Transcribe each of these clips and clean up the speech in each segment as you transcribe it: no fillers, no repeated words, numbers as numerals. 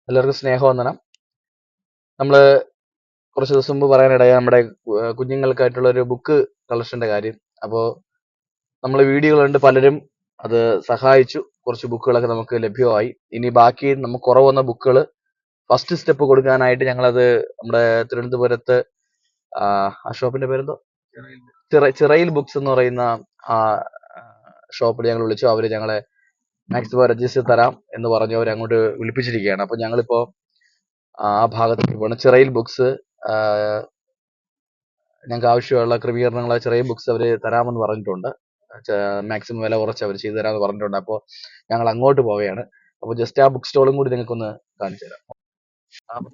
എല്ലാവർക്കും സ്നേഹവന്ദനം. നമ്മള് കുറച്ച് ദിവസം മുമ്പ് പറയാനിടയായി നമ്മുടെ കുഞ്ഞുങ്ങൾക്കായിട്ടുള്ള ഒരു ബുക്ക് കളക്ഷന്റെ കാര്യം. അപ്പോൾ നമ്മൾ വീഡിയോകൾ കണ്ട് പലരും അത് സഹായിച്ചു. കുറച്ച് ബുക്കുകളൊക്കെ നമുക്ക് ലഭ്യമായി. ഇനി ബാക്കി നമുക്ക് കുറവ് വന്ന ബുക്കുകൾ ഫസ്റ്റ് സ്റ്റെപ്പ് കൊടുക്കാനായിട്ട് ഞങ്ങളത് നമ്മുടെ തിരുവനന്തപുരത്ത് ആ ഷോപ്പിന്റെ പേരെന്തോ, ചിറയിൽ ബുക്സ് എന്ന് പറയുന്ന ആ ഷോപ്പിൽ ഞങ്ങൾ വിളിച്ചു. അവര് ഞങ്ങളെ മാക്സിമം രജിസ്റ്റർ തരാം എന്ന് പറഞ്ഞു അവർ അങ്ങോട്ട് വിളിപ്പിച്ചിരിക്കുകയാണ്. അപ്പൊ ഞങ്ങളിപ്പോ ആ ഭാഗത്തേക്ക് പോകണം. ചിറയിൽ ബുക്സ് ഞങ്ങൾക്ക് ആവശ്യമുള്ള ക്രമീകരണങ്ങൾ ചിറയിൽ ബുക്സ് അവർ തരാമെന്ന് പറഞ്ഞിട്ടുണ്ട്. മാക്സിമം വില കുറച്ച് അവർ ചെയ്തു തരാമെന്ന് പറഞ്ഞിട്ടുണ്ട്. അപ്പോൾ ഞങ്ങൾ അങ്ങോട്ട് പോവുകയാണ്. അപ്പോൾ ജസ്റ്റ് ആ ബുക്ക് സ്റ്റോളും കൂടി നിങ്ങൾക്കൊന്ന് കാണിച്ചു തരാം.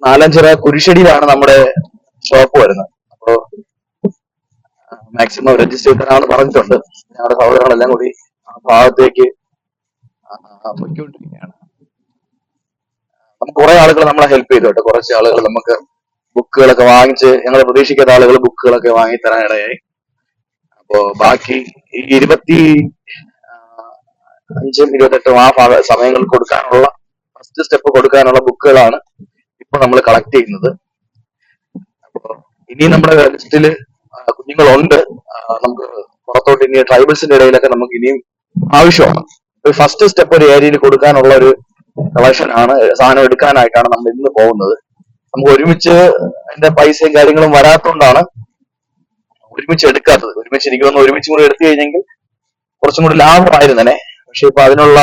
നാലഞ്ചിറ കുരിശടിയിലാണ് നമ്മുടെ ഷോപ്പ് വരുന്നത്. അപ്പോൾ മാക്സിമം രജിസ്റ്റർ ചെയ്ത് തരാമെന്ന് പറഞ്ഞിട്ടുണ്ട്. ഞങ്ങളുടെ സഹോദരങ്ങളെല്ലാം കൂടി ആ ഭാഗത്തേക്ക് പൊയ്ക്കൊണ്ടിരിക്കുകയാണ്. നമുക്ക് കുറെ ആളുകൾ നമ്മളെ ഹെൽപ്പ് ചെയ്തു കേട്ടോ. കുറച്ച് ആളുകൾ നമുക്ക് ബുക്കുകളൊക്കെ വാങ്ങിച്ച്, ഞങ്ങൾ പ്രതീക്ഷിക്കാത്ത ആളുകൾ ബുക്കുകളൊക്കെ വാങ്ങി തരാൻ ഇടയായി. അപ്പോ ബാക്കി ഈ 25-28 ആ സമയങ്ങളിൽ കൊടുക്കാനുള്ള ഫസ്റ്റ് സ്റ്റെപ്പ് കൊടുക്കാനുള്ള ബുക്കുകളാണ് ഇപ്പൊ നമ്മൾ കളക്ട് ചെയ്യുന്നത്. അപ്പോ ഇനി നമ്മുടെ ലിസ്റ്റില് കുഞ്ഞുങ്ങളുണ്ട്. നമുക്ക് പുറത്തോട്ട് ഇനി ട്രൈബൽസിന്റെ ഇടയിലൊക്കെ നമുക്ക് ഇനിയും ആവശ്യമാണ്. ഫസ്റ്റ് സ്റ്റെപ്പ് ഒരു ഏരിയയിൽ കൊടുക്കാനുള്ള ഒരു കളക്ഷൻ ആണ്, സാധനം എടുക്കാനായിട്ടാണ് നമ്മൾ ഇന്ന് പോകുന്നത്. നമുക്ക് ഒരുമിച്ച് അതിന്റെ പൈസയും കാര്യങ്ങളും വരാത്തോണ്ടാണ് ഒരുമിച്ച് എടുക്കാത്തത്. ഒരുമിച്ച് എനിക്ക് തോന്നുന്നു ഒരുമിച്ച് കൂടി എടുത്തു കഴിഞ്ഞെങ്കിൽ കുറച്ചും കൂടി ലാഭമായിരുന്നേ. പക്ഷെ ഇപ്പൊ അതിനുള്ള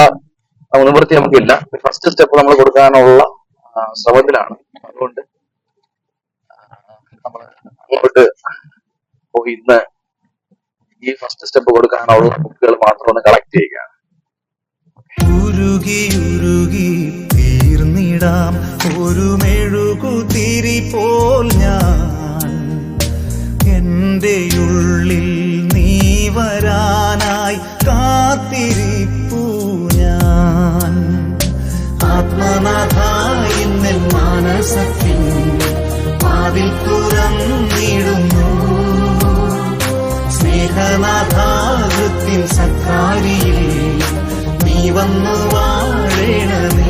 നിവൃത്തി നമുക്കില്ല. ഫസ്റ്റ് സ്റ്റെപ്പ് നമ്മൾ കൊടുക്കാനുള്ള ശ്രമത്തിലാണ്. അതുകൊണ്ട് നമ്മൾ അങ്ങോട്ട് പോയി ഇന്ന് ഈ ഫസ്റ്റ് സ്റ്റെപ്പ് കൊടുക്കാനുള്ള ബുക്കുകൾ മാത്രം ഒന്ന് കളക്ട് ചെയ്യുകയാണ്. ഉരുകി ഉരുകി തീർന്നിടാം ഒരു മെഴുകുതിരി പോൽ ഞാൻ, എൻ്റെ ഉള്ളിൽ നീ വരാനായി കാത്തിരിപ്പൂ ഞാൻ. ആത്മനാഥ ഇന്നൽ മാനസത്തിൻ വാതിൽ തുറന്നിടുന്നു, സ്നേഹനാഥാകൃത്തിൻ സക്കാരിയിൽ നീ വന്നു വാഴണമേ.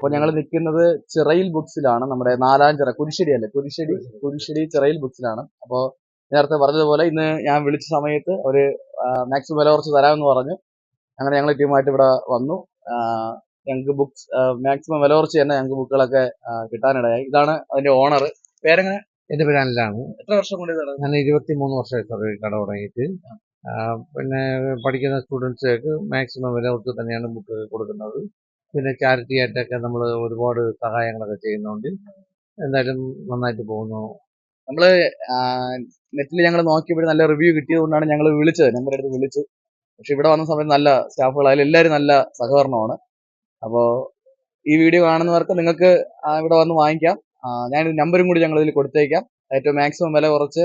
അപ്പോൾ ഞങ്ങൾ നിൽക്കുന്നത് ചിറയിൽ ബുക്സിലാണ്. നമ്മുടെ നാലാഞ്ചിറ കുരിശടി അല്ലേ, കുരിശടി ചിറയിൽ ബുക്സിലാണ്. അപ്പോൾ നേരത്തെ പറഞ്ഞതുപോലെ ഇന്ന് ഞാൻ വിളിച്ച സമയത്ത് ഒരു മാക്സിമം വില കുറച്ച് തരാമെന്ന് പറഞ്ഞു. അങ്ങനെ ഞങ്ങൾ ടീമായിട്ട് ഇവിടെ വന്നു. ഞങ്ങൾക്ക് ബുക്സ് മാക്സിമം വില കുറച്ച് തന്നെ ഞങ്ങൾക്ക് ബുക്കുകളൊക്കെ കിട്ടാനിടയായി. ഇതാണ് അതിന്റെ ഓണർ. പേരെങ്ങനെ? എന്റെ പേര് അനിലാണ്. എത്ര വർഷം കൊണ്ട് ഇതാണ്? ഞാൻ 23 വർഷമായി കട തുടങ്ങിയിട്ട്. പിന്നെ പഠിക്കുന്ന സ്റ്റുഡൻസിലേക്ക് മാക്സിമം വില കൊടുത്ത് തന്നെയാണ് ബുക്ക് കൊടുക്കുന്നത്. പിന്നെ ചാരിറ്റി ആയിട്ടൊക്കെ നമ്മൾ ഒരുപാട് സഹായങ്ങളൊക്കെ ചെയ്യുന്നുണ്ട്. എന്തായാലും നന്നായിട്ട് പോകുന്നു. നമ്മള് നെറ്റിൽ ഞങ്ങൾ നോക്കിയപ്പോൾ നല്ല റിവ്യൂ കിട്ടിയത് കൊണ്ടാണ് ഞങ്ങൾ വിളിച്ചത്, നമ്പർ എടുത്ത് വിളിച്ചു. പക്ഷെ ഇവിടെ വന്ന സമയത്ത് നല്ല സ്റ്റാഫുകളായാലും എല്ലാവരും നല്ല സഹകരണമാണ്. അപ്പോൾ ഈ വീഡിയോ കാണുന്നവർക്ക് നിങ്ങൾക്ക് ഇവിടെ വന്ന് വാങ്ങിക്കാം. ഞാൻ നമ്പറും കൂടി ഞങ്ങൾ ഇതിൽ കൊടുത്തേക്കാം. ഏറ്റവും മാക്സിമം വില കുറച്ച്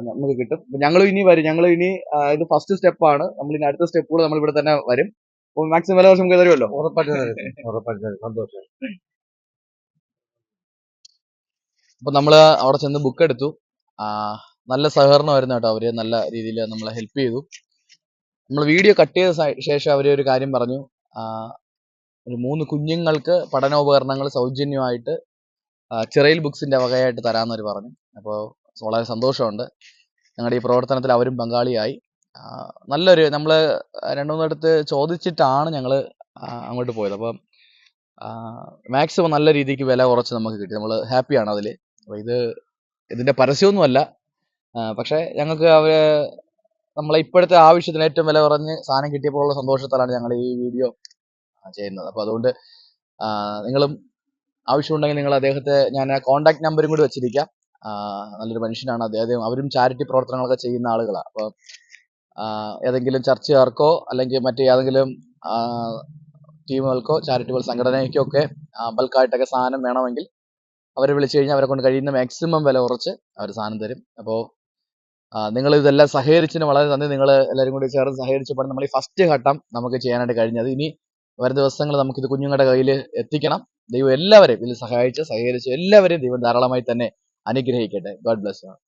നമുക്ക് കിട്ടും. ഞങ്ങൾ ഇനി വരും. ഇത് ഫസ്റ്റ് സ്റ്റെപ്പാണ്. നമ്മൾ ഇനി അടുത്ത സ്റ്റെപ്പുകൾ നമ്മൾ ഇവിടെ തന്നെ വരും. അപ്പോൾ മാക്സിമം വില കുറച്ച് നമുക്ക് തരുമല്ലോ. ഉറപ്പായിട്ടും തരും, ഉറപ്പായിട്ടും തരും. സന്തോഷം. അപ്പൊ നമ്മള് അവിടെ ചെന്ന് ബുക്ക് എടുത്തു. നല്ല സഹകരണമായിരുന്നു കേട്ടോ. അവര് നല്ല രീതിയിൽ നമ്മളെ ഹെൽപ്പ് ചെയ്തു. നമ്മൾ വീഡിയോ കട്ട് ചെയ്ത ശേഷം അവര് ഒരു കാര്യം പറഞ്ഞു. ഒരു 3 കുഞ്ഞുങ്ങൾക്ക് പഠനോപകരണങ്ങൾ സൗജന്യമായിട്ട് ചിറയിൽ ബുക്സിന്റെ വകയായിട്ട് തരാമെന്നവർ പറഞ്ഞു. അപ്പോൾ വളരെ സന്തോഷമുണ്ട്. ഞങ്ങളുടെ ഈ പ്രവർത്തനത്തിൽ അവരും പങ്കാളിയായി. നല്ലൊരു നമ്മള് 2-3 ചോദിച്ചിട്ടാണ് ഞങ്ങള് അങ്ങോട്ട് പോയത്. അപ്പം മാക്സിമം നല്ല രീതിക്ക് വില കുറച്ച് നമുക്ക് കിട്ടി. നമ്മൾ ഹാപ്പിയാണ് അതിൽ. അപ്പോൾ ഇതിന്റെ പരസ്യമൊന്നുമല്ല, പക്ഷെ ഞങ്ങൾക്ക് നമ്മളെ ഇപ്പോഴത്തെ ആവശ്യത്തിന് ഏറ്റവും വില കുറഞ്ഞ് സാധനം കിട്ടിയപ്പോൾ ഉള്ള സന്തോഷത്താലാണ് ഞങ്ങൾ ഈ വീഡിയോ ചെയ്യുന്നത്. അപ്പോൾ അതുകൊണ്ട് നിങ്ങളും ആവശ്യമുണ്ടെങ്കിൽ നിങ്ങൾ അദ്ദേഹത്തെ, ഞാൻ കോൺടാക്ട് നമ്പറും കൂടി വെച്ചിരിക്കാം. നല്ലൊരു മനുഷ്യനാണ് അദ്ദേഹം. അവരും ചാരിറ്റി പ്രവർത്തനങ്ങളൊക്കെ ചെയ്യുന്ന ആളുകളാണ്. അപ്പോൾ ഏതെങ്കിലും ചർച്ചുകാർക്കോ അല്ലെങ്കിൽ മറ്റു ഏതെങ്കിലും ടീമുകൾക്കോ ചാരിറ്റബിൾ സംഘടനയ്ക്കോ ഒക്കെ ബൾക്കായിട്ടൊക്കെ സാധനം വേണമെങ്കിൽ അവരെ വിളിച്ചു കഴിഞ്ഞാൽ അവരെ കൊണ്ട് കഴിയുന്ന മാക്സിമം വില കുറച്ച് അവർ സാധനം തരും. അപ്പോൾ നിങ്ങൾ ഇതെല്ലാം സഹകരിച്ചതിന് വളരെ നന്ദി. നിങ്ങൾ എല്ലാവരും കൂടി ചേർന്ന് സഹകരിച്ചപ്പോൾ നമ്മൾ ഈ ഫസ്റ്റ് ഘട്ടം നമുക്ക് ചെയ്യാനായിട്ട് കഴിഞ്ഞത്. ഇനി വരും ദിവസങ്ങൾ നമുക്കിത് കുഞ്ഞുങ്ങളുടെ കയ്യിൽ എത്തിക്കണം. ദൈവം എല്ലാവരെയും ഇതിൽ സഹായിച്ച് സഹകരിച്ച് എല്ലാവരെയും ദൈവം ധാരാളമായി തന്നെ അനുഗ്രഹിക്കട്ടെ. God bless you.